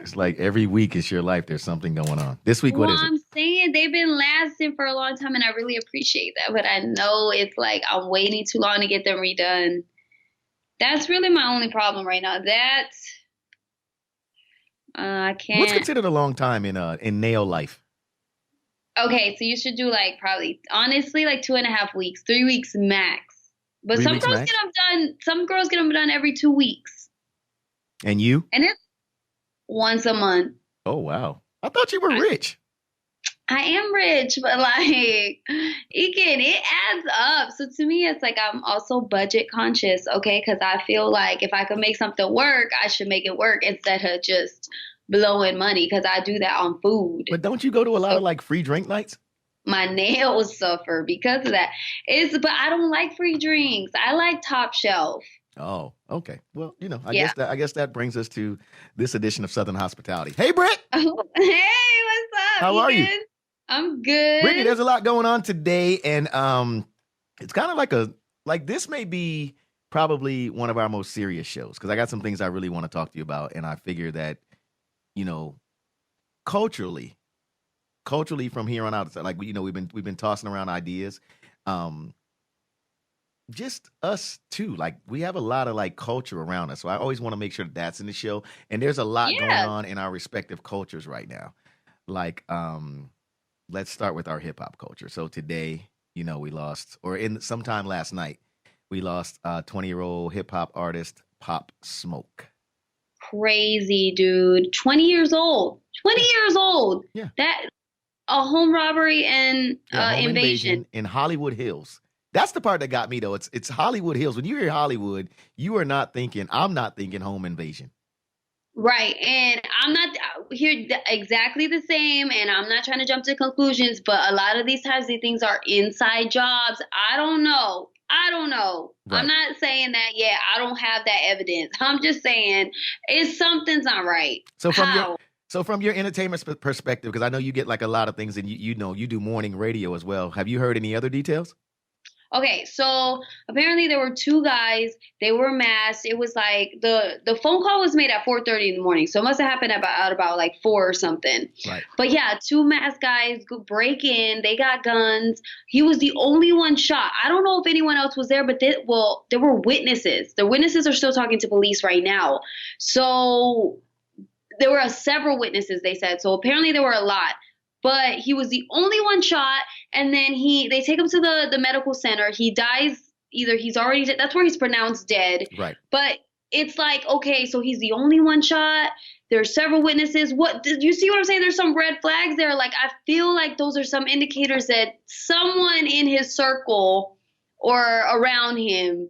It's like every week is your life. There's something going on. This week, what Well, is it? I'm saying they've been lasting for a long time, and I really appreciate that. But I know it's like I'm waiting too long to get them redone. That's really my only problem right now. That I What's can't. considered a long time in nail life? Okay, so you should do like probably honestly like 2.5 weeks, 3 weeks max. But 3 weeks max. some girls get them done every 2 weeks. And you? And it's once a month. Oh wow! I thought you were I, rich. I am rich, but like it adds up. So to me, it's like I'm also budget conscious, okay? Because I feel like if I could make something work, I should make it work instead of just blowing money because I do that on food. But don't you go to a lot So of like free drink nights? my nails suffer because of that. But I don't like free drinks. I like top shelf. Oh, okay. Well, Yeah. I guess that brings us to this edition of Southern Hospitality. Hey, Britt, Hey, what's up, how are you? Ekin? I'm Brittany, good. there's a lot going on today, and it's kind of like this may be probably one of our most serious shows because I got some things I really want to talk to you about, and I figure that you know culturally, from here on out, it's like we've been tossing around ideas. Um, just us too. Like we have a lot of like culture around us. So I always want to make sure that that's in the show. And there's a lot going Yeah. on in our respective cultures right now. Like let's start with our hip hop culture. So today, we lost or in sometime last night, we lost 20-year-old hip hop artist Pop Smoke. Crazy, dude. 20 years old. 20 Yeah. years old. Yeah. That a home robbery and Yeah, home invasion. invasion in Hollywood Hills. That's the part that got me though. It's Hollywood Hills. When you hear Hollywood, I'm not thinking home invasion. Right. And I'm not here exactly the same, and I'm not trying to jump to conclusions, but a lot of these types of things are inside jobs. I don't know. I don't know. I'm Right. not saying that, yeah, I don't have that evidence. I'm just saying something's not right. So from your How? so from your entertainment perspective, because I know you get like a lot of things, and you do morning radio as well. Have you heard any other details? Okay, so apparently there were two guys. They were masked. It was like the phone call was made at 4:30 in the morning, so it must have happened about like 4 or something. Right. But yeah, two masked guys break in. They got guns. He was the only one shot. I don't know if anyone else was there, but there were witnesses. The witnesses are still talking to police right now. So there were several witnesses, they said. So apparently there were a lot. But he was the only one shot, and then they take him to the medical center. He dies. Either he's already dead. That's where he's pronounced dead. Right. But it's like, okay, so he's the only one shot. There's several witnesses. What did you see what I'm saying? There's some red flags there. Like I feel like those are some indicators that someone in his circle or around him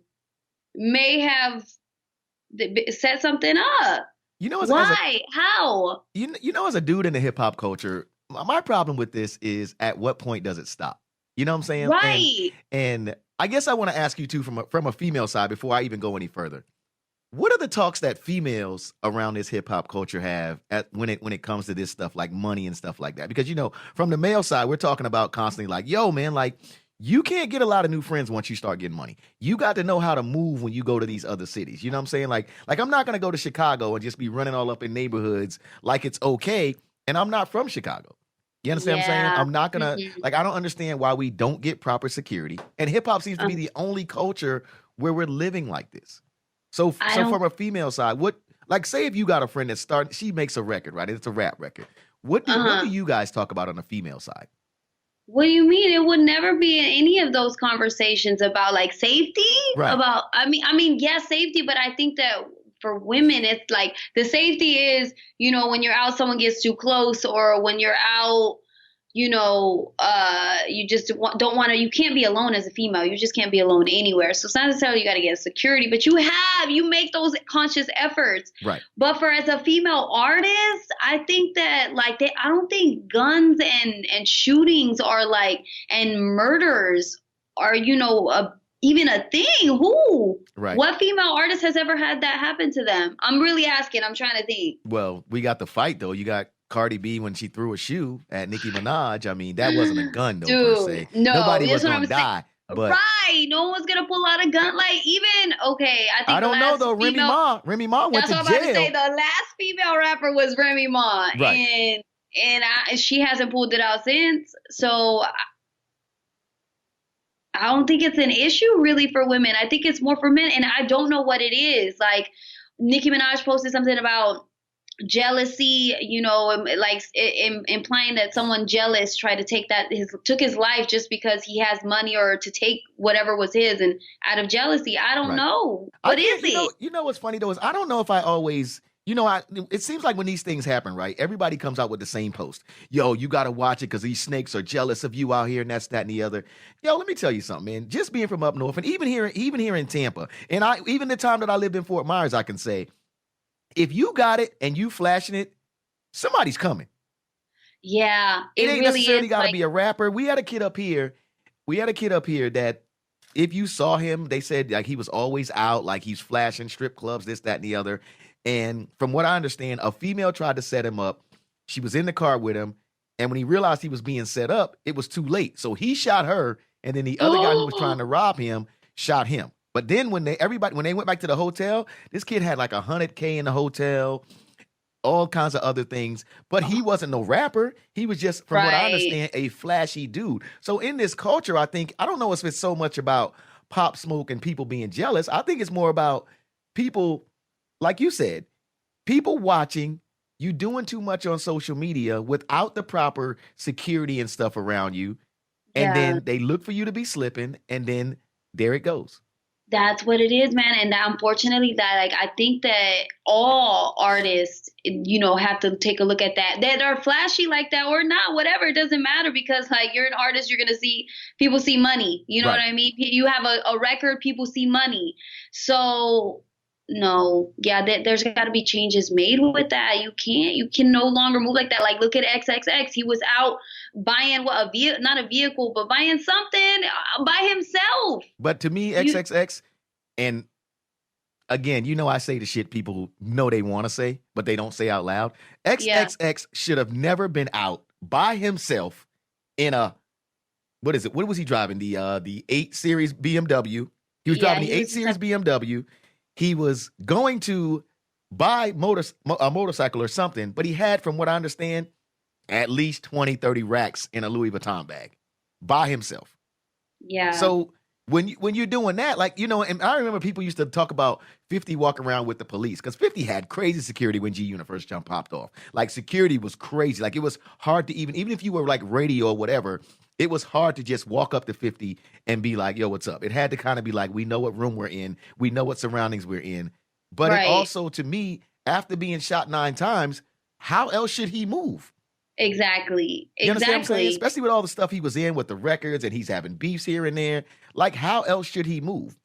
may have set something up. You know, Why? How? as a dude in the hip hop culture, my problem with this is at what point does it stop? You know what I'm saying? Right. And I guess I want to ask you too from a female side before I even go any further. What are the talks that females around this hip hop culture have when it comes to this stuff like money and stuff like that? Because from the male side, we're talking about constantly like, yo, man, like you can't get a lot of new friends once you start getting money. You got to know how to move when you go to these other cities. You know what I'm saying? Like I'm not gonna go to Chicago and just be running all up in neighborhoods like it's okay. And I'm not from Chicago. You understand what I'm saying? Yeah. I'm not gonna Mhm. I don't understand why we don't get proper security. And hip hop seems to be the only culture where we're living like this. So I so don't. from a female side, say if you got a friend she makes a record, right? It's a rap record. What Uh-huh. do you guys talk about on the female side? What do you mean? It would never be in any of those conversations about like safety. Right. I mean, yes, safety, but I think that for women, it's like the safety is, when you're out, someone gets too close, or when you're out, you just don't want to. You can't be alone as a female. You just can't be alone anywhere. So it's not necessarily you got to get security, but you make those conscious efforts. Right. But for as a female artist, I think that I don't think guns and shootings are and murders are even a thing. Who? Right. What female artist has ever had that happen to them? I'm really asking. I'm trying to think. Well, we got the fight though. You got Cardi B when she threw a shoe at Nicki Minaj. I mean, that wasn't a gun though per Dude, se. no, Nobody that's was what gonna I'm saying. die. But Right. No one's gonna pull out a gun. Like, even okay, I think I the don't know last though. female. Remy Ma went That's to what I'm about to say. jail. The last female rapper was Remy Ma, Right. and she hasn't pulled it out since. So I don't think it's an issue really for women. I think it's more for men, and I don't know what it is. Like Nicki Minaj posted something about jealousy, like implying that someone jealous tried to took his life just because he has money or to take whatever was his, and out of jealousy. I don't Right. know. I What can't, is it? you know what's funny though is I don't know if I always, it seems like when these things happen, right? Everybody comes out with the same post. Yo, you got to watch it because these snakes are jealous of you out here, and that's that and the other. Yo, let me tell you something, man. Just being from up north, and even here in Tampa, and even the time that I lived in Fort Myers, I can say, if you got it and you flashing it, somebody's coming. Yeah, It ain't really necessarily is got to like, be a rapper. We had a kid up here. That if you saw him, they said like he was always out, like he's flashing strip clubs, this, that, and the other. And from what I understand, a female tried to set him up. She was in the car with him, and when he realized he was being set up, it was too late. So he shot her, and then the other guy who was trying to rob him shot him. But then when they went back to the hotel, this kid had like $100K in the hotel, all kinds of other things. But he wasn't no rapper. He was just, from what I Right. understand, a flashy dude. So in this culture, I don't know if it's so much about Pop Smoke and people being jealous. I think it's more about people, like you said, people watching you doing too much on social media without the proper security and stuff around you. And Yeah. then they look for you to be slipping, and then there it goes. That's what it is, man. And unfortunately, I think that all artists, have to take a look at that are flashy like that or not, whatever. It doesn't matter, because like you're an artist, you're gonna see people see money. You know Right. what I mean? You have a record, people see money. So no, yeah, there's got to be changes made with that. You can no longer move like that. Like look at XXX. He was out buying not a vehicle, but buying something by himself. But to me, You- XXX, and again, I say the shit people know they want to say, but they don't say out loud. XXX should have never been out by himself in a, what is it? What was he driving? The 8 Series BMW. He was driving the 8 Series BMW. He was going to buy a motorcycle or something, but he had, from what I understand, at least 20, 30 racks in a Louis Vuitton bag by himself. Yeah. So when you're doing that, and I remember people used to talk about 50 walking around with the police, because 50 had crazy security when G Unit first popped off. Like security was crazy. Like it was hard to even if you were like radio or whatever, it was hard to just walk up to 50 and be like, yo, what's up? It had to kind of be like, we know what room we're in. We know what surroundings we're in. But Right. it also, to me, after being shot 9 times, how else should he move? Exactly. You understand what I'm saying? Exactly. Especially with all the stuff he was in with the records, and he's having beefs here and there. Like, how else should he move?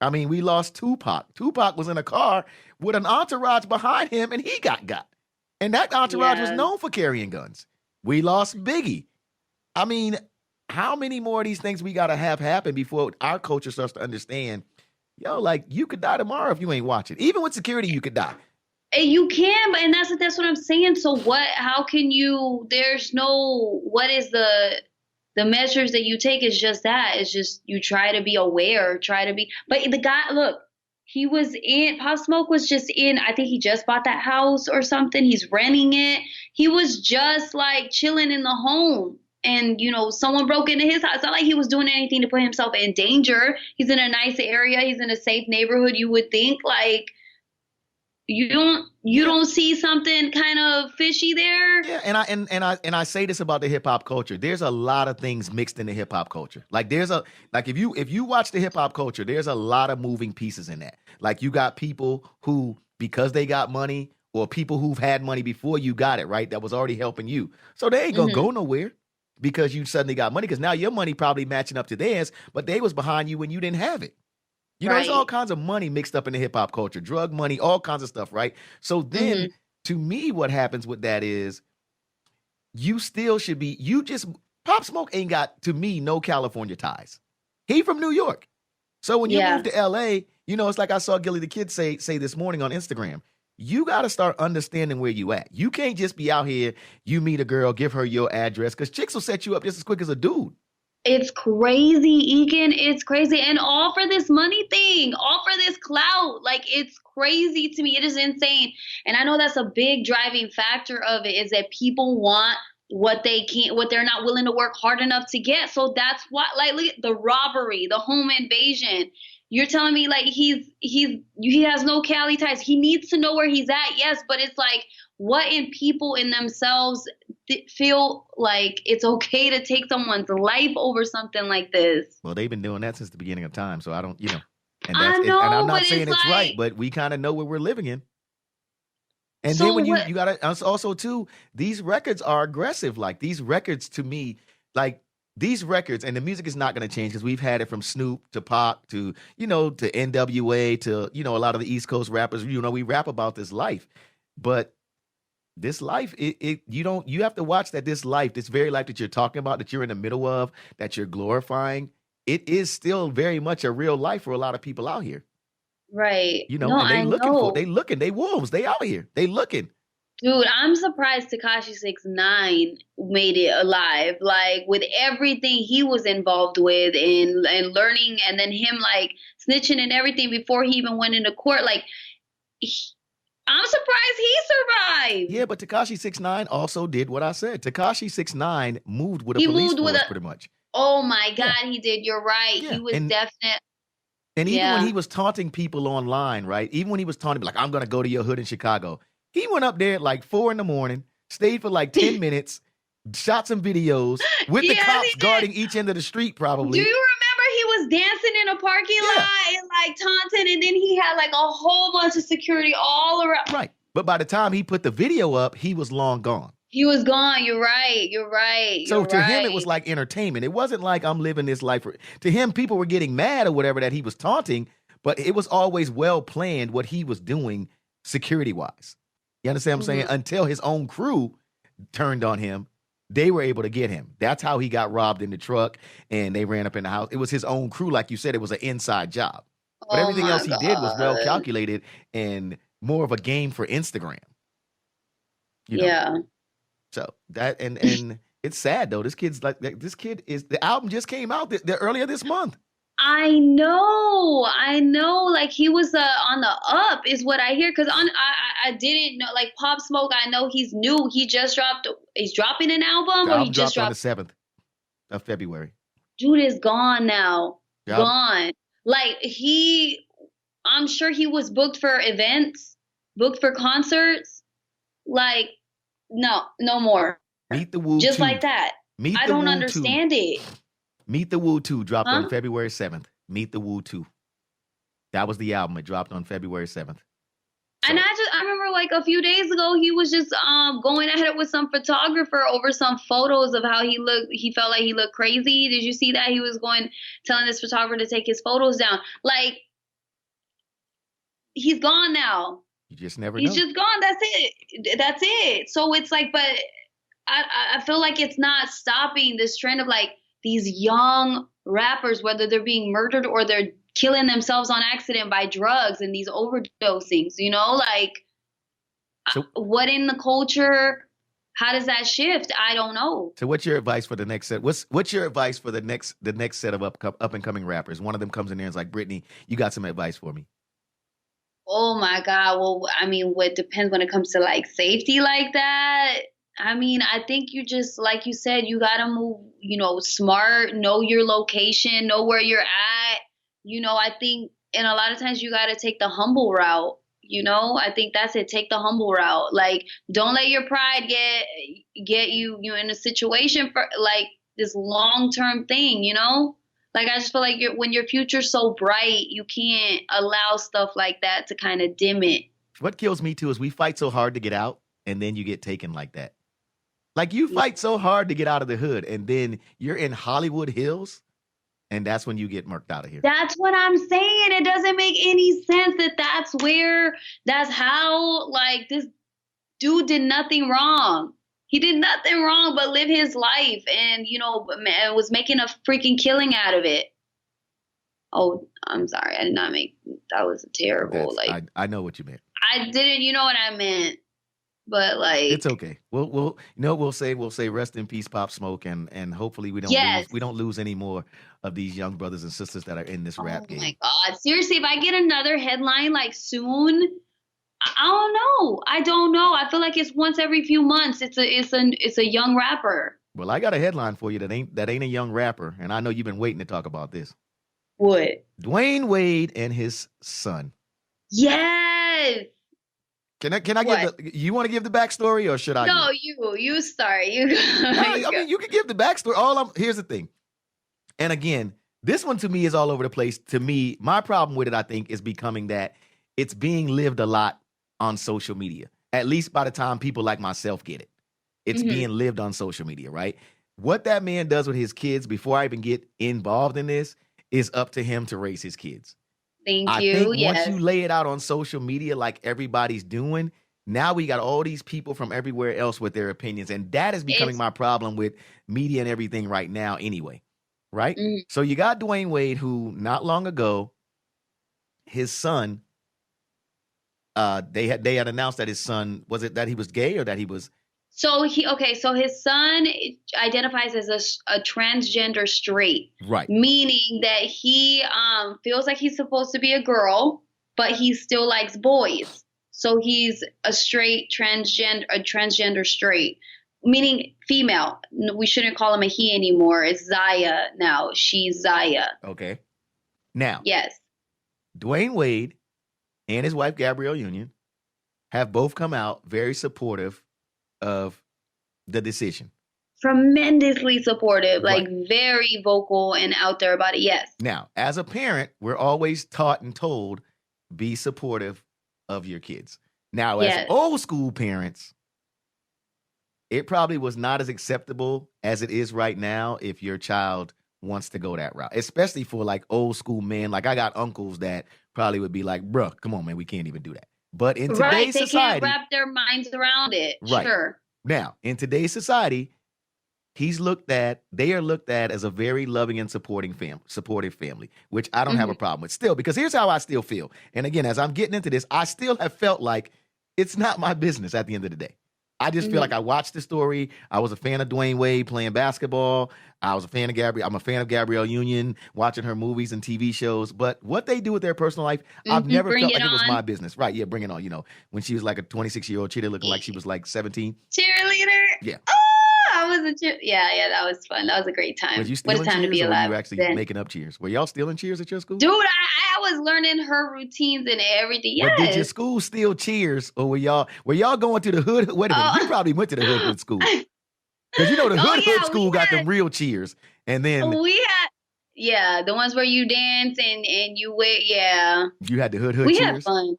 I mean, we lost Tupac. Tupac was in a car with an entourage behind him, and he got. And that entourage was Yeah. known for carrying guns. We lost Biggie. I mean, how many more of these things we got to have happen before our culture starts to understand, yo, like, you could die tomorrow if you ain't watching. Even with security, you could die. And you can, and that's what I'm saying. So what? How can you? There's no. What is the measures that you take? Is just that. It's just you try to be aware. But the guy, look, he was in. Pop Smoke was just in. I think he just bought that house or something. He's renting it. He was just like chilling in the home. And, someone broke into his house. It's not like he was doing anything to put himself in danger. He's in a nice area. He's in a safe neighborhood. You would think, like, you don't see something kind of fishy there. Yeah, and I say this about the hip hop culture. There's a lot of things mixed in the hip hop culture. Like if you watch the hip hop culture, there's a lot of moving pieces in that. Like you got people who, because they got money, or people who've had money before you got it, right? That was already helping you. So they ain't gonna go nowhere because you suddenly got money, because now your money probably matching up to theirs, but they was behind you when you didn't have it. There's all kinds of money mixed up in the hip hop culture, drug money, all kinds of stuff, right? So then, to me, what happens with that is you still should be, Pop Smoke ain't got, to me, no California ties. He from New York. So when you move to LA, it's like I saw Gilly the Kid say this morning on Instagram. You got to start understanding where you at. You can't just be out here, you meet a girl, give her your address, because chicks will set you up just as quick as a dude. It's crazy, Ekin. It's crazy. And all for this money thing, all for this clout. Like, it's crazy to me. It is insane. And I know that's a big driving factor of it is that people want what they can't, what they're not willing to work hard enough to get. So that's why, like, look at the robbery, the home invasion. You're telling me like he has no Cali ties. He needs to know where he's at, yes, but it's like what in people in themselves feel like it's okay to take someone's life over something like this. Well, they've been doing that since the beginning of time, so I don't, and I and know, I'm not but saying it's like, right, but we kind of know what we're living in. And so then when what? you got to also too, these records are aggressive. Like these records to me, like these records, and the music is not going to change because we've had it from Snoop to Pac to to NWA to a lot of the East Coast rappers. We rap about this life, but this life, you have to watch that this life, this very life that you're talking about, that you're in the middle of, that you're glorifying, it is still very much a real life for a lot of people out here. Right. No, And I know. they wolves, they out here, they looking. Dude, I'm surprised Tekashi 69 made it alive. Like with everything he was involved with and learning and then him like snitching and everything before he even went into court. Like I'm surprised he survived. Yeah, but Tekashi 69 also did what I said. Tekashi 69 moved with a He police moved with force a pretty much. Oh my Yeah. God, he did. You're right. Yeah. He was definite. And even when Yeah. he was taunting people online, right? Even when he was taunting, like, I'm going to go to your hood in Chicago. He went up there at like 4 a.m, stayed for like 10 minutes, shot some videos with the Yes, cops he did. guarding each end of the street, probably. Do you remember he was dancing in a parking Yeah. lot and like taunting, and then he had like a whole bunch of security all around. Right. But by the time he put the video up, he was long gone. He was gone. You're right. You're right. So You're to him, it right. was like entertainment. It wasn't like I'm living this life. To him, people were getting mad or whatever that he was taunting, but it was always well planned what he was doing security wise. You understand what I'm saying? Until his own crew turned on him, they were able to get him. That's how he got robbed in the truck and they ran up in the house. It was his own crew. Like you said, it was an inside job. But everything else he did was well calculated and more of a game for Instagram. Yeah. So that and it's sad though. This kid's like this kid is the album just came out earlier this month. I know. Like he was on the up, is what I hear. Because I didn't know. Like Pop Smoke, I know he's new. He just dropped. He's dropping an album, The or he album just dropped dropped. on the 7th of February. Dude is gone now. Yep. Gone. Like I'm sure he was booked for events, booked for concerts. Like no more. Meet the Woo Just 2. like that. Meet I the don't Woo understand 2. it. Meet the Woo 2 dropped Huh? on February 7th. Meet the Woo 2. That was the album. It dropped on February 7th. And I remember like a few days ago he was just going at it with some photographer over some photos of how he looked. He felt like he looked crazy. Did you see that? He was telling this photographer to take his photos down. Like he's gone now. You just never know. He's just gone. That's it. So it's like, but I feel like it's not stopping this trend of like these young rappers, whether they're being murdered or they're killing themselves on accident by drugs and these overdosings, like what in the culture, how does that shift? I don't know. So what's your advice for the next set? What's your advice for the next set of up and coming rappers? One of them comes in there and is like, Brittany, you got some advice for me. Oh my God. Well, I mean, what depends when it comes to like safety like that. I mean, I think you just, like you said, you got to move, smart, know your location, know where you're at. I think, and a lot of times you got to take the humble route. I think that's it. Take the humble route. Like, don't let your pride get you in a situation for like this long-term thing, Like, I just feel like when your future's so bright, you can't allow stuff like that to kind of dim it. What kills me too is we fight so hard to get out and then you get taken like that. Like you fight so hard to get out of the hood and then you're in Hollywood Hills and that's when you get murked out of here. That's what I'm saying. It doesn't make any sense that's how, like, this dude did nothing wrong. He did nothing wrong but live his life and, was making a freaking killing out of it. Oh, I'm sorry. I did not that was terrible. I know what you meant. I didn't, you know what I meant. But It's like, okay. We'll say rest in peace, Pop Smoke, and hopefully yes. we don't lose any more of these young brothers and sisters that are in this Oh rap my game. God. Seriously, if I get another headline like soon, I don't know. I don't know. I feel like it's once every few months. It's a young rapper. Well, I got a headline for you that ain't a young rapper, and I know you've been waiting to talk about this. What? Dwyane Wade and his son. Yes. Can I give What? you want to give the backstory or should I give No, it? you start. You go. No, You I go. mean you can give the backstory. Here's the thing. And again, this one to me is all over the place. To me, my problem with it, I think, is becoming that it's being lived a lot on social media. At least by the time people like myself get it. It's Mhm. being lived on social media, right? What that man does with his kids before I even get involved in this is up to him to raise his kids. Thank I you. think once you Yes. lay it out on social media like everybody's doing, now we got all these people from everywhere else with their opinions. And that is becoming It's my problem with media and everything right now, anyway. Right? mhm. So you got Dwyane Wade, who not long ago, his son, they had announced that his son, was it that he was gay or that he was So his son identifies as a transgender straight, right? meaning that he feels like he's supposed to be a girl, but he still likes boys. So he's a transgender straight, meaning female. We shouldn't call him a he anymore. It's Zaya now. She's Zaya. Okay. Now, Yes. Dwyane Wade and his wife Gabrielle Union have both come out very supportive of the decision. Tremendously supportive, Right. like very vocal and out there about it. Yes. Now, as a parent, we're always taught and told be supportive of your kids. Now, as Yes. old school parents, it probably was not as acceptable as it is right now if your child wants to go that route, especially for like old school men. Like I got uncles that probably would be like, bruh, come on, man, we can't even do that. But in Right. today's They can't society, wrap their minds around it. right. Sure. Now, in today's society, they are looked at as a very loving and supportive family, which I don't have a Mhm. problem with still, because here's how I still feel. And again, as I'm getting into this, I still have felt like it's not my business at the end of the day. I just feel Mhm. like I watched the story. I was a fan of Dwyane Wade playing basketball. I was a fan of I'm a fan of Gabrielle Union, watching her movies and TV shows. But what they do with their personal life, I've never Bring felt it like it was my on. business. Right, yeah, bring it on. You know, when she was like a 26-year-old cheater looking like she was like 17. Cheerleader. Yeah. Oh, I was a cheer. Yeah, that was fun. That was a great time. Was you What a stealing time to be cheers or were alive you actually then. making up cheers? Were y'all stealing cheers at your school? Dude, I was learning her routines and everything. But did your Yes. school steal cheers or were y'all going to the hood? Wait a minute, you probably went to the hood school. Because you know the Oh, hood yeah, school we got them had- real cheers. And then We had, yeah, the ones where you dance and you wait. Yeah, you had the hood we had cheers. fun.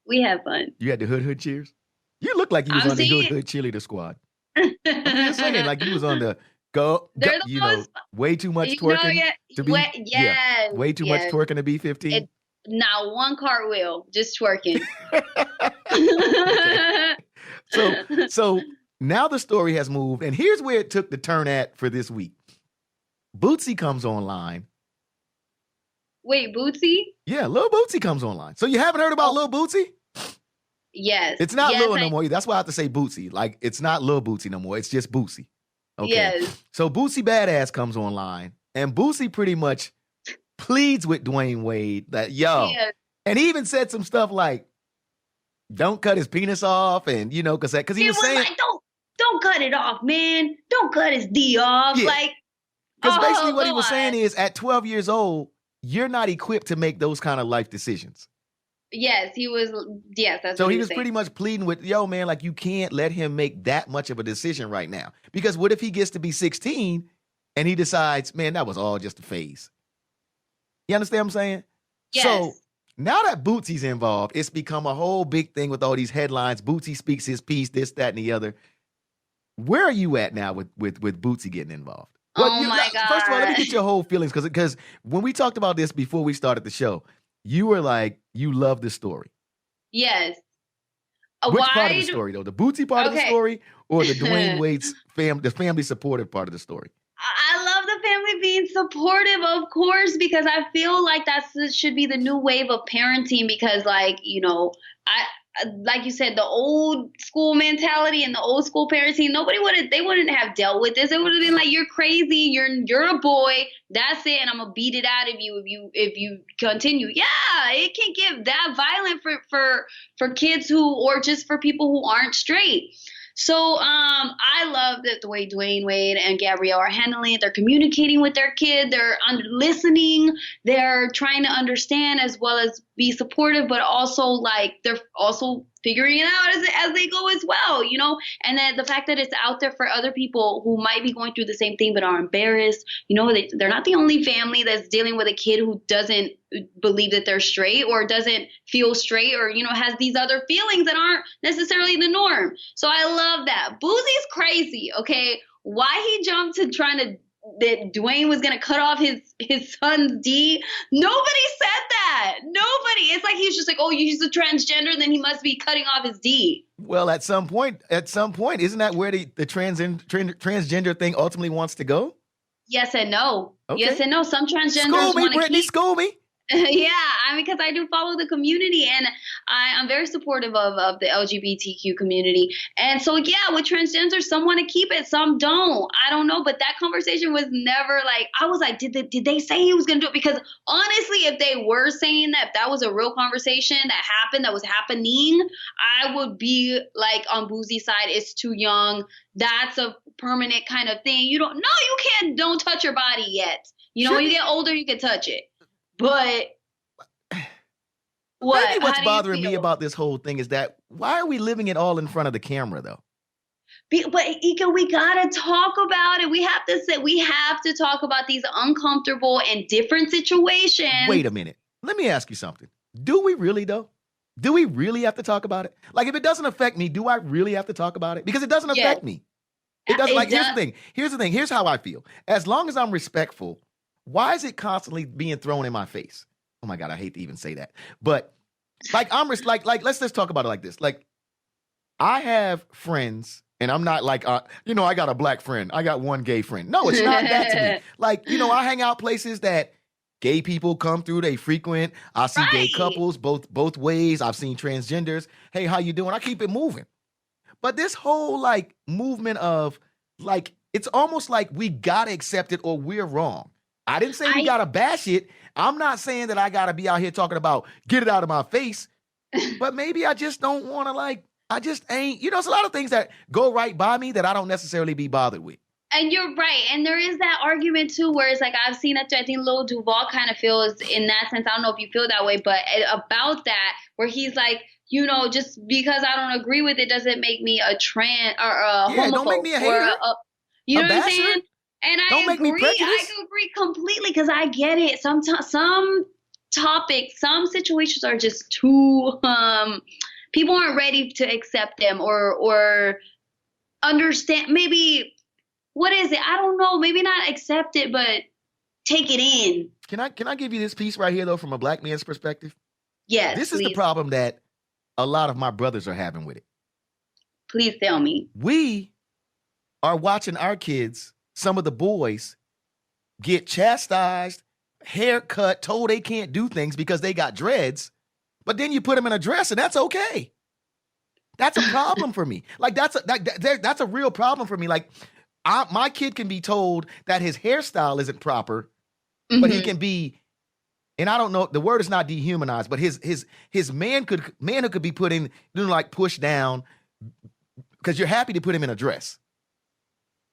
We had fun. You had the hood cheers. You look like you was I'm on the seeing- hood cheerleader squad. I'm just saying, like you was on the go, They're the you know, most- way too much You know, twerking yeah, to be yes, way too much yes. twerking to be 15. It- Not one cartwheel, just twerking. So now the story has moved, and here's where it took the turn at for this week. Bootsy comes online. Wait, Bootsy? Yeah, Lil Bootsy comes online. So you haven't heard about Lil Bootsy? Yes. It's not yes, Lil no more. That's why I have to say Bootsy. Like, it's not Lil Bootsy no more. It's just Bootsy. Okay. Yes. So Bootsy Badass comes online, and Bootsy pretty much pleads with Dwyane Wade that, yo, Yes. and he even said some stuff like, don't cut his penis off, and, you know, because he He was was saying, like, don't cut it off, man. Don't cut his D off. Yeah. Like, because oh, basically what he go was on. saying is, at 12 years old, you're not equipped to make those kind of life decisions. Yes, he was. Yes, that's So what he was saying. pretty much pleading with, yo, man, like you can't let him make that much of a decision right now. Because what if he gets to be 16 and he decides, man, that was all just a phase? You understand what I'm saying? Yes. So now that Bootsy's involved, it's become a whole big thing with all these headlines. Bootsy speaks his piece, this, that, and the other. Where are you at now with Bootsy getting involved? Oh my First of all, let me God. get your whole feelings because when we talked about this before we started the show, you were like, you love the story. Yes. Which part of the story, though? The Bootsy part of the Okay. story or the Dwyane Wade's the family supportive part of the story? I love the family being supportive, of course, because I feel like should be the new wave of parenting. Because, like, you know, like you said, the old school mentality and the old school parenting, they wouldn't have dealt with this. It would have been like, you're crazy, you're a boy, that's it, and I'm gonna beat it out of you if you continue. Yeah, it can get that violent for kids or just for people who aren't straight. So I love that the way Dwyane Wade and Gabrielle are handling it. They're communicating with their kid. They're listening. They're trying to understand as well as be supportive, but also like they're also figuring it out as they go as well, you know? And then the fact that it's out there for other people who might be going through the same thing but are embarrassed, you know, they're not the only family that's dealing with a kid who doesn't believe that they're straight or doesn't feel straight or, you know, has these other feelings that aren't necessarily the norm. So I love that. Boosie's crazy, okay? Why he jumped to trying to that Dwyane was gonna cut off his son's D. Nobody said that. Nobody. It's like he's just like, oh, he's a transgender, then he must be cutting off his D. Well, at some point, isn't that where the transgender thing ultimately wants to go? Yes and no. Okay. Yes and no. Some transgenders School me, want to Brittany. keep. School me. Yeah, because I do follow the community and I'm very supportive of the LGBTQ community. And so, yeah, with transgenders, some want to keep it, some don't. I don't know. But that conversation was never like, I was like, did they say he was going to do it? Because honestly, if they were saying that, if that was a real conversation that was happening, I would be like on Boosie's side. It's too young. That's a permanent kind of thing. You don't touch your body yet. You know, when you get older, you can touch it. But what? Maybe what's bothering me about this whole thing is that why are we living it all in front of the camera, though? But Ika, we gotta talk about it. We have to talk about these uncomfortable and different situations. Wait a minute. Let me ask you something. Do we really, though? Do we really have to talk about it? Like, if it doesn't affect me, do I really have to talk about it? Because it doesn't affect me. It doesn't. Like, here's the thing. Here's the thing. Here's how I feel. As long as I'm respectful, why is it constantly being thrown in my face? Oh my God, I hate to even say that. But like let's just talk about it like this. Like, I have friends, and I'm not like I got a black friend. I got one gay friend. No, it's not that to me. Like, I hang out places that gay people come through, they frequent. I see gay couples both ways. I've seen transgenders. Hey, how you doing? I keep it moving. But this whole like movement of like, it's almost like we gotta accept it or we're wrong. I didn't say we gotta bash it. I'm not saying that I gotta be out here talking about get it out of my face, but maybe I just don't want to I just ain't, it's a lot of things that go right by me that I don't necessarily be bothered with. And you're right. And there is that argument too, where it's like, I've seen it too. I think Lil Duval kind of feels in that sense. I don't know if you feel that way, but about that, where he's like, just because I don't agree with it doesn't make me a trans or a homophobe. Don't make me a hater. You know what I'm saying? And I agree completely because I get it. Some topics, some situations are just too, people aren't ready to accept them or understand. Maybe, what is it? I don't know. Maybe not accept it, but take it in. Can I give you this piece right here, though, from a black man's perspective? Yes, This is the problem that a lot of my brothers are having with it. Please tell me. We are watching our kids, some of the boys, get chastised, haircut, told they can't do things because they got dreads, but then you put them in a dress and that's okay. That's a problem for me. Like, that's a real problem for me. Like, my kid can be told that his hairstyle isn't proper, but he can be, and I don't know, the word is not dehumanized, but his manhood could be put in, like pushed down because you're happy to put him in a dress.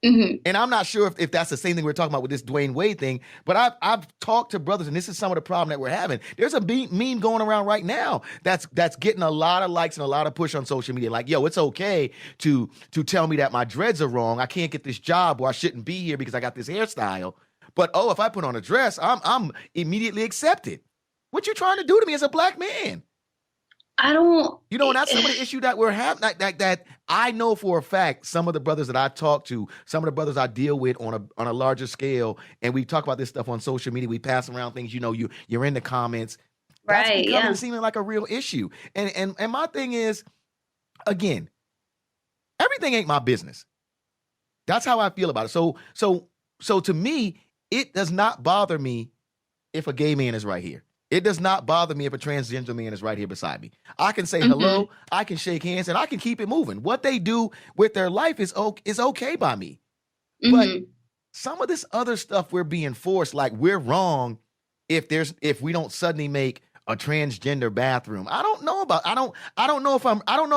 And I'm not sure if that's the same thing we're talking about with this Dwyane Wade thing, but I've talked to brothers, and this is some of the problem that we're having. There's a meme going around right now that's getting a lot of likes and a lot of push on social media. Like, yo, it's okay to tell me that my dreads are wrong. I can't get this job, or I shouldn't be here because I got this hairstyle. But if I put on a dress, I'm immediately accepted. What you trying to do to me as a black man? I don't. And that's some of the issue that we're having. That I know for a fact, some of the brothers that I talk to, some of the brothers I deal with on a larger scale, and we talk about this stuff on social media. We pass around things. You're in the comments. That's becoming seeming like a real issue. And my thing is, again, everything ain't my business. That's how I feel about it. So to me, it does not bother me if a gay man is right here. It does not bother me if a transgender man is right here beside me. I can say Mm-hmm. hello, I can shake hands, and I can keep it moving. What they do with their life is okay by me. But Mm-hmm. some of this other stuff we're being forced, like we're wrong if we don't suddenly make a transgender bathroom. I don't know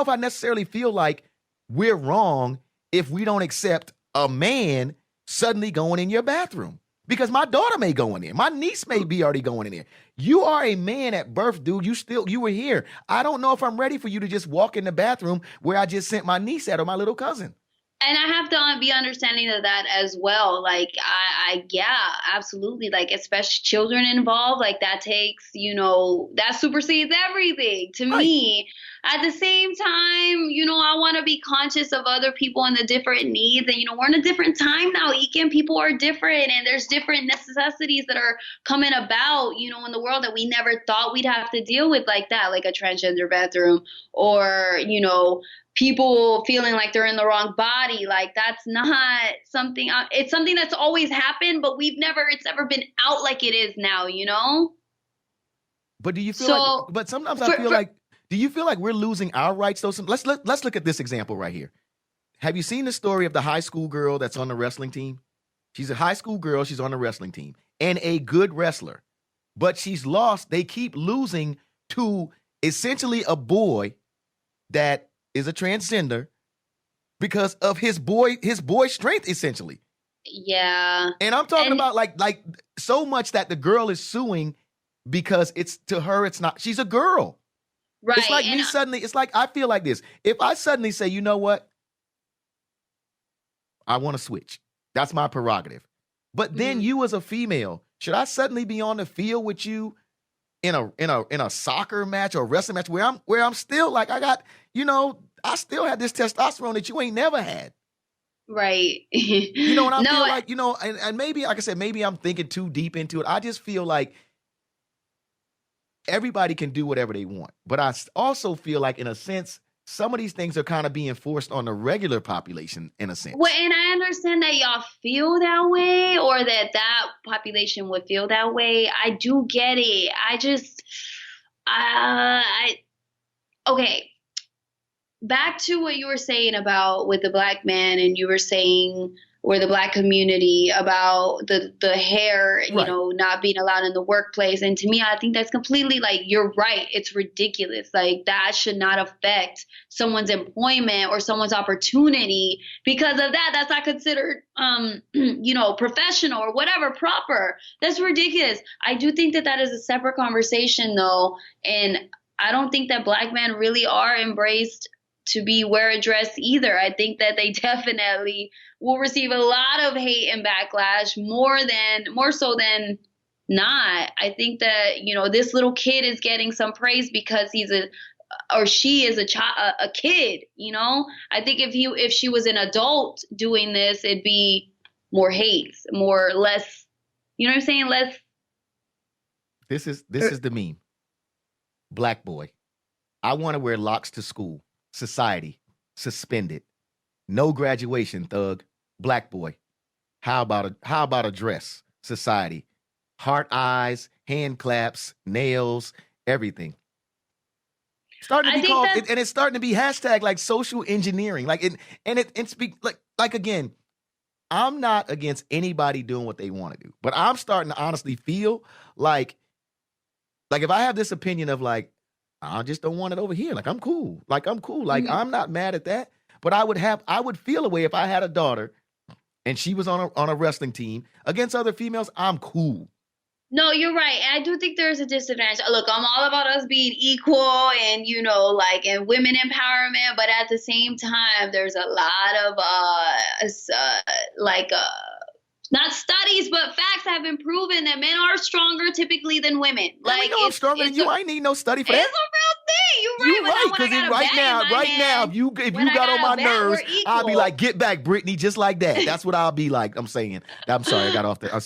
if I necessarily feel like we're wrong if we don't accept a man suddenly going in your bathroom. Because my daughter may go in there. My niece may be already going in there. You are a man at birth, dude. You were here. I don't know if I'm ready for you to just walk in the bathroom where I just sent my niece at or my little cousin. And I have to be understanding of that as well. Like, yeah, absolutely. Like, especially children involved, like that takes, that supersedes everything to Right. me. At the same time, I want to be conscious of other people and the different needs. And, we're in a different time now, Ekin. People are different and there's different necessities that are coming about, in the world that we never thought we'd have to deal with like that, like a transgender bathroom or, people feeling like they're in the wrong body. Like that's not something, it's something that's always happened, but it's never been out like it is now, But do you feel but sometimes I feel like, do you feel like we're losing our rights though? Let's look at this example right here. Have you seen the story of the high school girl that's on the wrestling team? She's a high school girl. She's on the wrestling team and a good wrestler, but she's lost. They keep losing to essentially a boy that is a transgender because of his boy strength, essentially. Yeah. And I'm talking about like so much that the girl is suing because to her, it's not, she's a girl. Right. It's like it's like, I feel like this. If I suddenly say, you know what? I want to switch. That's my prerogative. But then you as a female, should I suddenly be on the field with you in a soccer match or wrestling match where I'm still like, I got, I still have this testosterone that you ain't never had. Right. I feel like, and maybe, like I said, maybe I'm thinking too deep into it. I just feel like everybody can do whatever they want. But I also feel like, in a sense, some of these things are kind of being forced on the regular population, in a sense. Well, and I understand that y'all feel that way, or that population would feel that way. I do get it. I just, okay. Back to what you were saying about with the black man, and you were saying, or the black community, about the hair, Right. not being allowed in the workplace. And to me, I think that's completely, like, you're right. It's ridiculous. Like, that should not affect someone's employment or someone's opportunity because of that. That's not considered, professional or whatever, proper. That's ridiculous. I do think that is a separate conversation, though. And I don't think that black men really are embraced to wear a dress either. I think that they definitely will receive a lot of hate and backlash, more so than not. I think that, this little kid is getting some praise because she is a kid, I think if she was an adult doing this, it'd be more hate, less, you know what I'm saying? Less. This is the meme. Black boy. I want to wear locks to school. Society. Suspended. No graduation, thug. Black boy. How about a dress? Society. Heart eyes, hand claps, nails, everything. Starting to be called, and it's starting to be hashtag like social engineering. Like it speak like again, I'm not against anybody doing what they want to do, but I'm starting to honestly feel like if I have this opinion of like, I just don't want it over here. Like I'm cool. Like I'm not mad at that. But I would feel a way if I had a daughter and she was on a wrestling team against other females. I'm cool. No, you're right. And I do think there's a disadvantage. Look, I'm all about us being equal and, and women empowerment. But at the same time, there's a lot of, not studies, but facts have been proven that men are stronger typically than women. Like, I'm stronger than you. I ain't need no study for that. It's a real thing. You're right. Because right now, if you got on my nerves, I'll be like, get back, Brittany, just like that. That's what I'll be like. I'm saying. I'm sorry. I got off track. I'm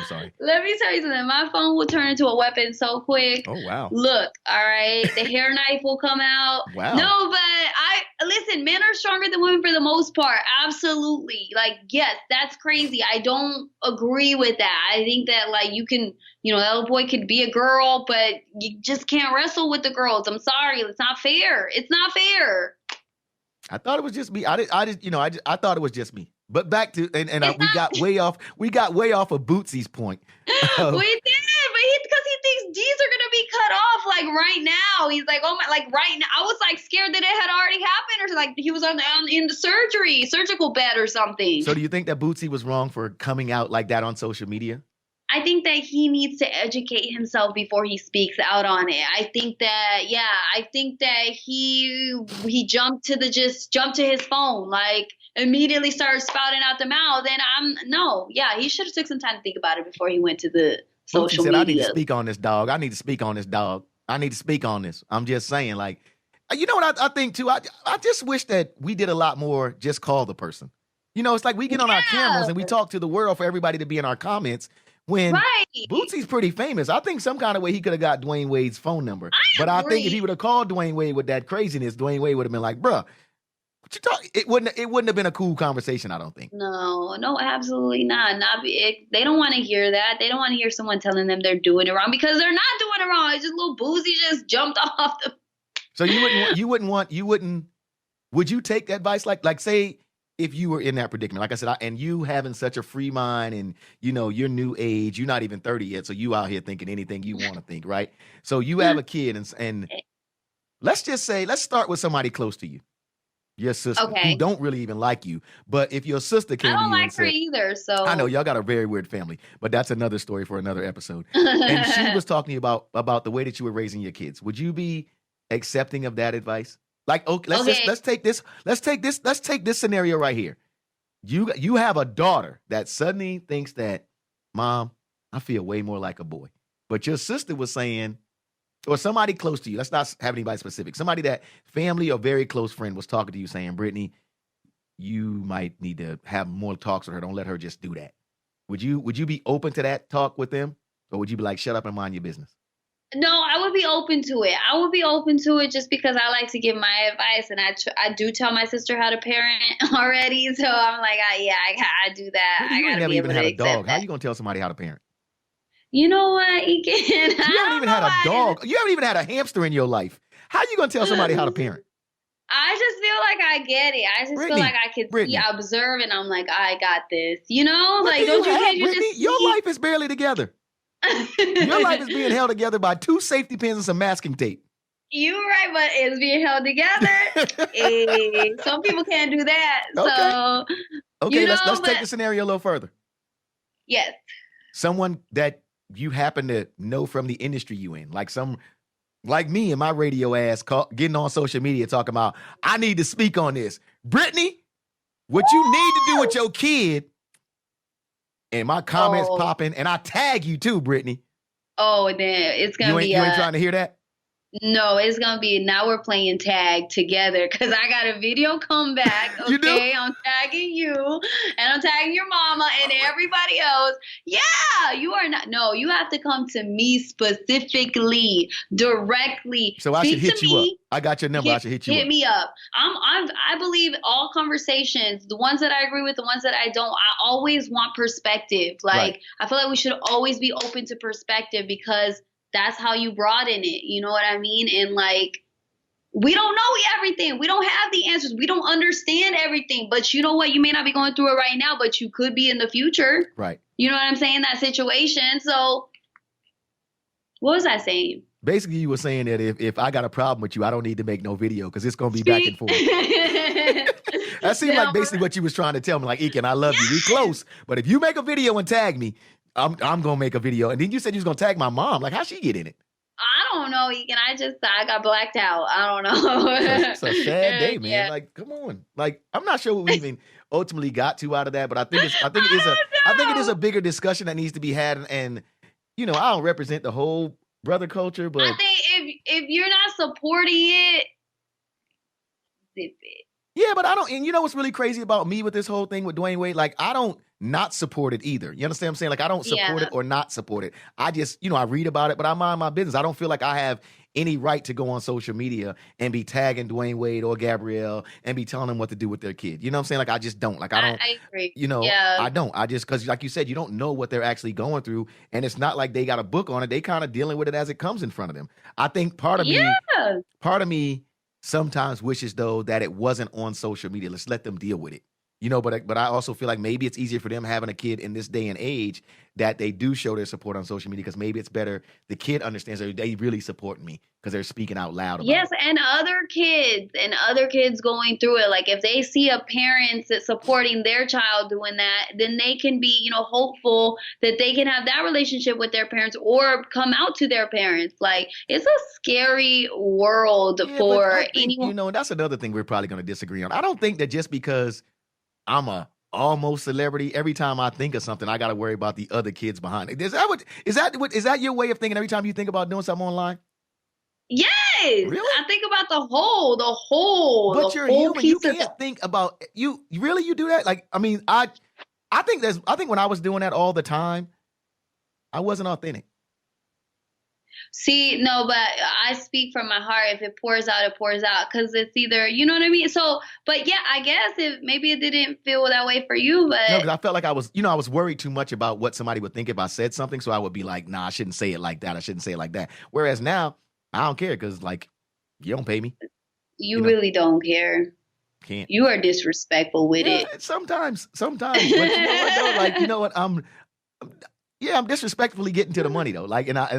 sorry. Let me tell you something. My phone will turn into a weapon so quick. Oh wow. Look, all right, the hair knife will come out. Wow. No, but listen, men are stronger than women for the most part. Absolutely. Like, yes, that's crazy. I don't agree with that. I think that, like, you can, that little boy could be a girl, but you just can't wrestle with the girls. I'm sorry. It's not fair. It's not fair. I thought it was just me. I thought it was just me. But back to we got way off. We got way off of Bootsy's point. We did, but because he thinks D's are gonna be cut off like right now. He's like, oh my, like right now. I was like scared that it had already happened, or like he was in the surgical bed or something. So do you think that Bootsy was wrong for coming out like that on social media? I think that he needs to educate himself before he speaks out on it. I think that he jumped to his phone, like immediately started spouting out the mouth. And he should have took some time to think about it before he went to the social media. I need to speak on this, dog. I need to speak on this, dog. I need to speak on this. I'm just saying, like, you know what I think too? I just wish that we did a lot more just call the person. It's like we get on our cameras and we talk to the world for everybody to be in our comments. When Bootsy's pretty famous, I think some kind of way he could have got Dwyane Wade's phone number. I think if he would have called Dwyane Wade with that craziness, Dwyane Wade would have been like, bruh, what you talking? It wouldn't have been a cool conversation, I don't think. No, absolutely not. They don't want to hear that. They don't want to hear someone telling them they're doing it wrong because they're not doing it wrong. It's just little Boozy just jumped off the. So would you take that advice? Like say, if you were in that predicament, like I said, and you having such a free mind and, your new age, you're not even 30 yet. So you out here thinking anything you want to think, right? So you have a kid and let's start with somebody close to you, your sister, who don't really even like you. But if your sister came to you and said, I don't like her either. So I know y'all got a very weird family, but that's another story for another episode. And she was talking about the way that you were raising your kids. Would you be accepting of that advice? Like, let's take this scenario right here. You have a daughter that suddenly thinks that, Mom, I feel way more like a boy. But your sister was saying, or somebody close to you, let's not have anybody specific, somebody that family or very close friend was talking to you saying, Brittany, you might need to have more talks with her. Don't let her just do that. Would you be open to that talk with them? Or would you be like, shut up and mind your business? No, I would be open to it. I would be open to it just because I like to give my advice, and I do tell my sister how to parent already. So I'm like, I do that. You ain't never even had a dog. How you gonna tell somebody how to parent? You know what, Ekin? You haven't even had a dog. You haven't even had a hamster in your life. How you gonna tell somebody how to parent? I just feel like I get it. I just feel like I could observe, and I'm like, I got this. Like, don't you have, Brittany? Your life is barely together. Your life is being held together by 2 safety pins and some masking tape. You're right, but it's being held together. Some people can't do that. Okay. Okay, let's take the scenario a little further. Yes. Someone that you happen to know from the industry you in, like me and my radio ass getting on social media talking about, I need to speak on this. Brittany, what you need to do with your kid. And my comments popping, and I tag you too, Brittany. Oh, then it's gonna be. You ain't trying to hear that? No, it's gonna be. Now we're playing tag together because I got a video comeback. Okay, You do? I'm tagging you, and I'm tagging your mama and everybody else. Yeah, you are not. No, you have to come to me specifically, directly. So I should hit you up. I got your number. I should hit you up. Hit me up. I believe all conversations, the ones that I agree with, the ones that I don't, I always want perspective. Like, I feel like we should always be open to perspective because that's how you broaden it. You know what I mean? And like, we don't know everything. We don't have the answers. We don't understand everything. But you know what? You may not be going through it right now, but you could be in the future. Right. You know what I'm saying? That situation. So what was I saying? Basically, you were saying that if I got a problem with you, I don't need to make no video because it's going to be back and forth. That seemed like basically what you was trying to tell me. Like, Ekin, I love you. We close. But if you make a video and tag me, I'm going to make a video. And then you said you was going to tag my mom. Like, how'd she get in it? I don't know, Ekin. I got blacked out. I don't know. It's a sad day, man. Yeah. Like, come on. Like, I'm not sure what we even ultimately got to out of that, but I think it is a bigger discussion that needs to be had. And I don't represent the whole brother culture, but I think if you're not supporting it, zip it. Yeah, but I don't, and you know what's really crazy about me with this whole thing with Dwyane Wade? Like, I don't not support it either. You understand what I'm saying? Like, I don't support it or not support it. I just, I read about it, but I mind my business. I don't feel like I have any right to go on social media and be tagging Dwyane Wade or Gabrielle and be telling them what to do with their kid. You know what I'm saying? Like, I just don't. Like, I don't. I agree. I don't. I just, because like you said, you don't know what they're actually going through. And it's not like they got a book on it. They kind of dealing with it as it comes in front of them. I think part of me sometimes wishes though that it wasn't on social media. Let's let them deal with it. But I also feel like maybe it's easier for them having a kid in this day and age that they do show their support on social media, because maybe it's better the kid understands that they really support me because they're speaking out loud about it. And other kids going through it. Like if they see a parent that's supporting their child doing that, then they can be, hopeful that they can have that relationship with their parents or come out to their parents. Like it's a scary world for anyone. That's another thing we're probably going to disagree on. I don't think that just because I'm a almost celebrity, every time I think of something, I got to worry about the other kids behind it. Is that your way of thinking every time you think about doing something online? Yes. Really? I think about the whole. But you're human. You can't think about you. Really, you do that? Like, I mean, I think when I was doing that all the time, I wasn't authentic. See, no, but I speak from my heart. If it pours out, it pours out, because it's either, you know what I mean? So, but yeah, I guess maybe it didn't feel that way for you, but. No, because I felt like I was worried too much about what somebody would think if I said something. So I would be like, nah, I shouldn't say it like that. I shouldn't say it like that. Whereas now, I don't care, because like, you don't pay me. You really don't care. Can't. You are disrespectful with it. Sometimes. But you know what, though? Like, you know what? I'm disrespectfully getting to the money though. Like, and that's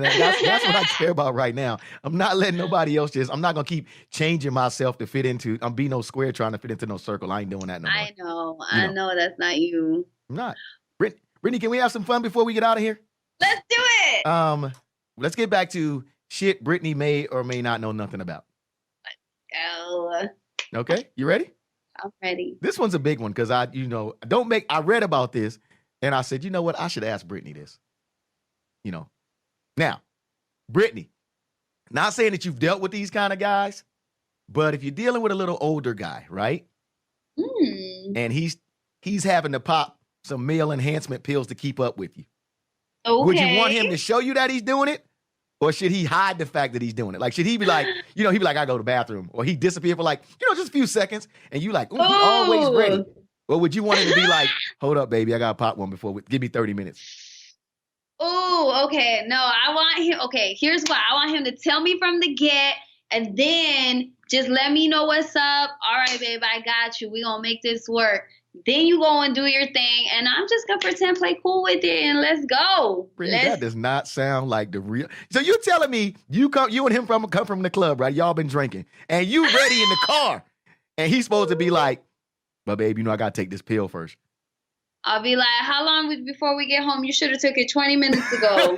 what I care about right now. I'm not letting nobody else I'm not gonna keep changing myself to fit into. I'm being no square trying to fit into no circle. I ain't doing that no more. I know that's not you. I'm not. Brittany, can we have some fun before we get out of here? Let's do it. Let's get back to shit Brittany may or may not know nothing about. Let's go. Okay, you ready? I'm ready. This one's a big one because I read about this. And I said, you know what? I should ask Brittany this. Now, Brittany, not saying that you've dealt with these kind of guys, but if you're dealing with a little older guy, right? And he's having to pop some male enhancement pills to keep up with you. Okay. Would you want him to show you that he's doing it? Or should he hide the fact that he's doing it? Like, should he be like, he'd be like, I go to the bathroom. Or he disappear for like, just a few seconds. And you like, ooh, he always ready. Or would you want him to be like, hold up, baby, I got to pop one give me 30 minutes. Oh, okay. No, I want him. Okay, here's why. I want him to tell me from the get, and then just let me know what's up. All right, babe, I got you. We going to make this work. Then you go and do your thing, and I'm just going to pretend play cool with it, and let's go. That does not sound like the real. So you telling me you and him come from the club, right? Y'all been drinking, and you ready in the car, and he's supposed to be like, but babe, I got to take this pill first. I'll be like, how long before we get home? You should have took it 20 minutes ago.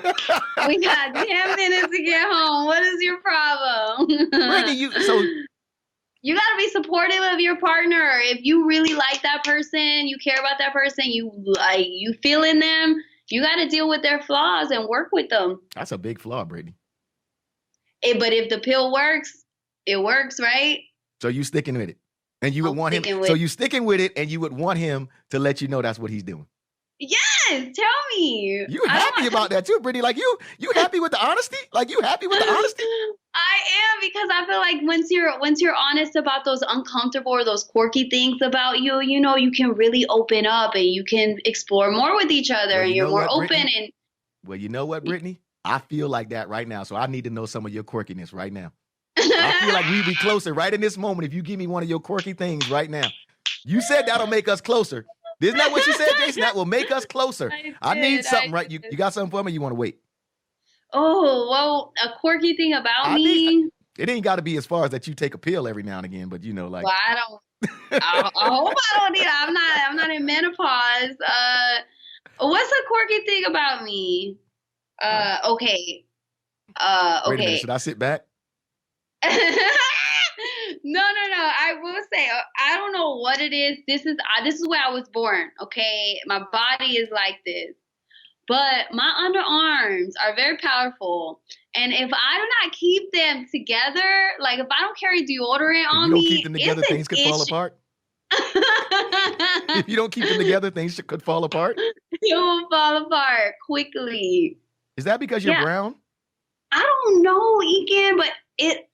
We got 10 minutes to get home. What is your problem? Brittany, you got to be supportive of your partner. If you really like that person, you care about that person, you feel in them, you got to deal with their flaws and work with them. That's a big flaw, Brittany. But if the pill works, it works, right? So you sticking with it. And you would want him, so you sticking with it, and you would want him to let you know that's what he's doing. Yes, tell me. You happy about that too, Brittany? Like you happy with the honesty? Like you happy with the honesty? I am, because I feel like once you're honest about those uncomfortable or those quirky things about you, you can really open up and you can explore more with each other, and you're more open. Brittany? Well, you know what, Brittany? I feel like that right now, so I need to know some of your quirkiness right now. I feel like we'd be closer right in this moment if you give me one of your quirky things right now. You said that'll make us closer. Isn't that what you said, Jason? That will make us closer. I need something, right? You got something for me? You want to wait? Oh, well, a quirky thing about me. It ain't got to be as far as that you take a pill every now and again, but like. Well, I hope I don't need it. I'm not in menopause. What's a quirky thing about me? Okay. Wait a minute, should I sit back? No. I will say, I don't know what it is. This is where I was born. Okay, my body is like this, but my underarms are very powerful. And if I do not keep them together, like if I don't carry deodorant on me, keep them together, things could fall apart. If you don't keep them together, things could fall apart. It will fall apart quickly. Is that because you're brown? I don't know, Ekin, but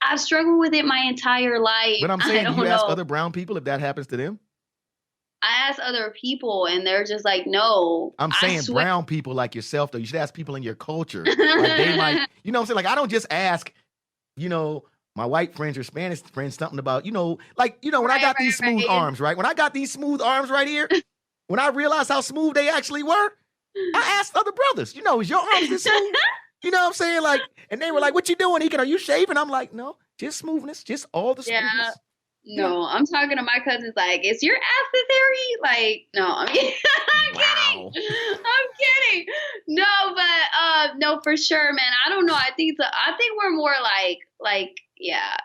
I've struggled with it my entire life. But I'm saying, do you ask other brown people if that happens to them? I ask other people, and they're just like, no. I'm saying brown people like yourself, though. You should ask people in your culture. Like they might, you know what I'm saying? Like, I don't just ask, you know, my white friends or Spanish friends something about, you know, like, you know, when I got these smooth arms, right? When I got these smooth arms right here, when I realized how smooth they actually were, I asked other brothers, you know, is your arms this smooth? You know what I'm saying? Like, and they were like, what you doing, Ekin? Are you shaving? I'm like, no, just smoothness, just all the smoothness. Yeah. No, I'm talking to my cousins like, is your ass hairy? Like, no, I'm kidding. I'm kidding. No, but no, for sure, man. I don't know. I think we're more like, yeah,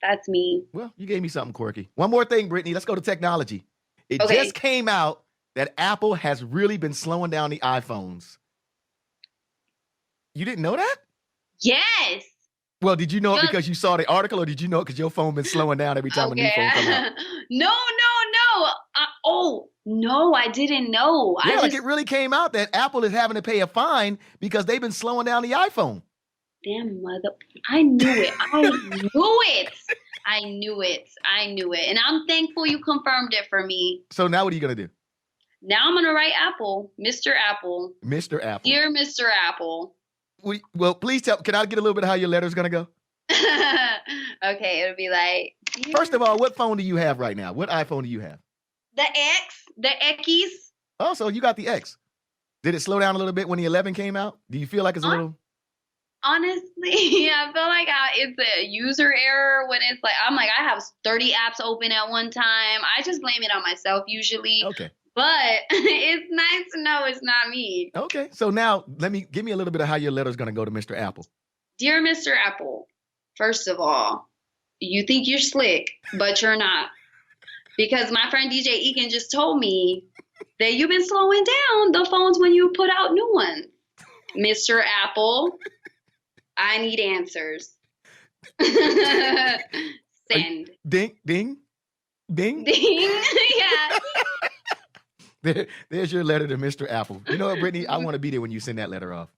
that's me. Well, you gave me something quirky. One more thing, Brittany. Let's go to technology. It just came out that Apple has really been slowing down the iPhones. You didn't know that? Yes. Well, did you know it because you saw the article, or did you know it because your phone been slowing down every time a new phone comes out? No. No, I didn't know. Yeah, like it really came out that Apple is having to pay a fine because they've been slowing down the iPhone. Damn mother! I knew it. I knew it. And I'm thankful you confirmed it for me. So now what are you going to do? Now I'm going to write Apple. Mr. Apple. Mr. Apple. Dear Mr. Apple. Well, please can I get a little bit of how your letter's going to go? Okay, it'll be like... First of all, what phone do you have right now? What iPhone do you have? The X. The X's. Oh, so you got the X. Did it slow down a little bit when the 11 came out? Do you feel like it's a little... Honestly, I feel like it's a user error when it's like, I'm like, I have 30 apps open at one time. I just blame it on myself usually. Okay. But it's nice to know it's not me. Okay. So now give me a little bit of how your letter's going to go to Mr. Apple. Dear Mr. Apple, first of all, you think you're slick, but you're not. Because my friend DJ Ekin just told me that you've been slowing down the phones when you put out new ones. Mr. Apple, I need answers. Send. Ding, ding, ding. Ding. Yeah. There's your letter to Mr. Apple. You know what, Brittany? I want to be there when you send that letter off.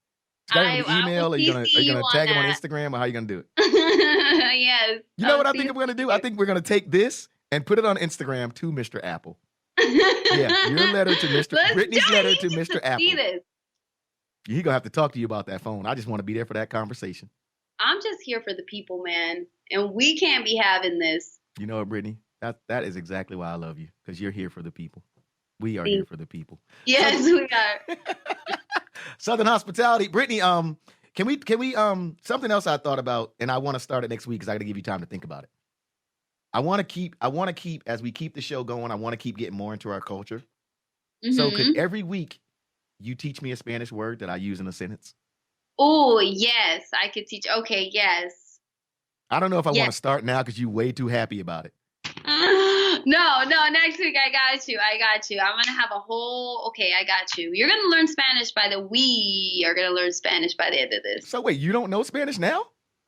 Is that an email? Are you gonna tag him on Instagram, or how are you gonna do it? Yes. You know what I think I'm gonna do? I think we're gonna take this and put it on Instagram to Mr. Apple. Yeah, your letter to Brittany's letter to Mr. Apple. See this. He's gonna have to talk to you about that phone. I just want to be there for that conversation. I'm just here for the people, man, and we can't be having this. You know what, Brittany? That is exactly why I love you, because you're here for the people. We are here for the people. Yes, we are. Southern Hospitality. Brittany, can we something else I thought about, and I want to start it next week because I got to give you time to think about it. I want to keep as we keep the show going, I want to keep getting more into our culture. Mm-hmm. So could every week you teach me a Spanish word that I use in a sentence? Oh, yes, I could teach. Okay, yes. I don't know if I want to start now because you're way too happy about it. No, next week I got you. I'm going to have a whole, okay, I got you. You're going to learn Spanish we are going to learn Spanish by the end of this. So wait, you don't know Spanish now?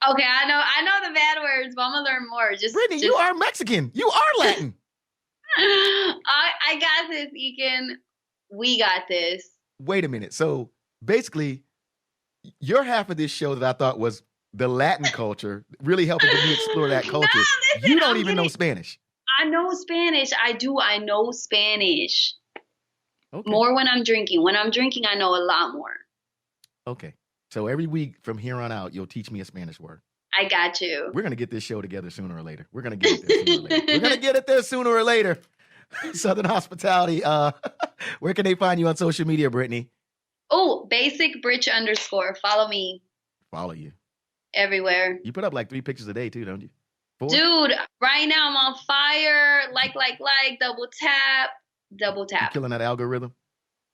Okay, I know the bad words, but I'm going to learn more. Brittany, you are Mexican. You are Latin. I got this, Ekin. We got this. Wait a minute. So basically, your half of this show that I thought was the Latin culture, really helping me explore that culture. No, listen, you don't even know Spanish. I know Spanish. I do. I know Spanish. Okay. More when I'm drinking. When I'm drinking, I know a lot more. Okay. So every week from here on out, you'll teach me a Spanish word. I got you. We're going to get this show together sooner or later. We're going to get it there sooner or later. We're going to get it there sooner or later. Southern Hospitality. Where can they find you on social media, Brittany? Oh, _bridge_. Follow me. Follow you. Everywhere. You put up like 3 pictures a day too, don't you? 4? Dude, right now I'm on fire. Like, double tap. You killing that algorithm?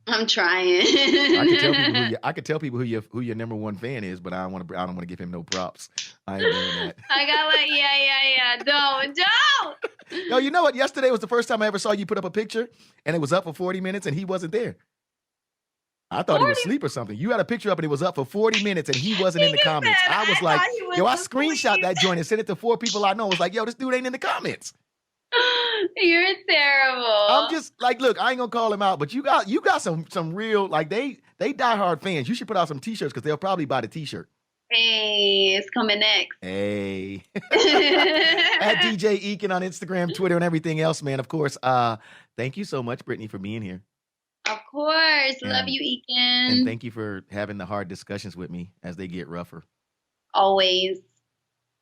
I'm trying. I could tell people who your number one fan is, but I don't want to give him no props. I ain't doing that. I got don't. No, you know what? Yesterday was the first time I ever saw you put up a picture, and it was up for 40 minutes, and he wasn't there. I thought he was asleep or something. You had a picture up, and it was up for 40 minutes, and he wasn't in the comments. I was like, I screenshot that joint and sent it to 4 people I know. I was like, yo, this dude ain't in the comments. You're terrible. I'm just like, look, I ain't gonna call him out, but you got some real, like, they diehard fans. You should put out some t-shirts because they'll probably buy the t-shirt. Hey, it's coming next. Hey. At DJ Ekin on Instagram, Twitter, and everything else, man. Of course. Thank you so much, Brittany, for being here. Of course. Love you, Ekin. And thank you for having the hard discussions with me as they get rougher. Always.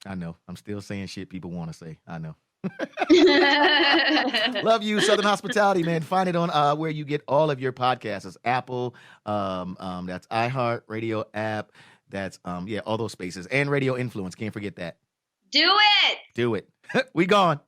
I know. I'm still saying shit people want to say. I know. Love you, Southern Hospitality, man. Find it on where you get all of your podcasts. It's Apple, that's iHeart Radio app, that's all those spaces, and Radio Influence. Can't forget that. Do it. Do it. We gone.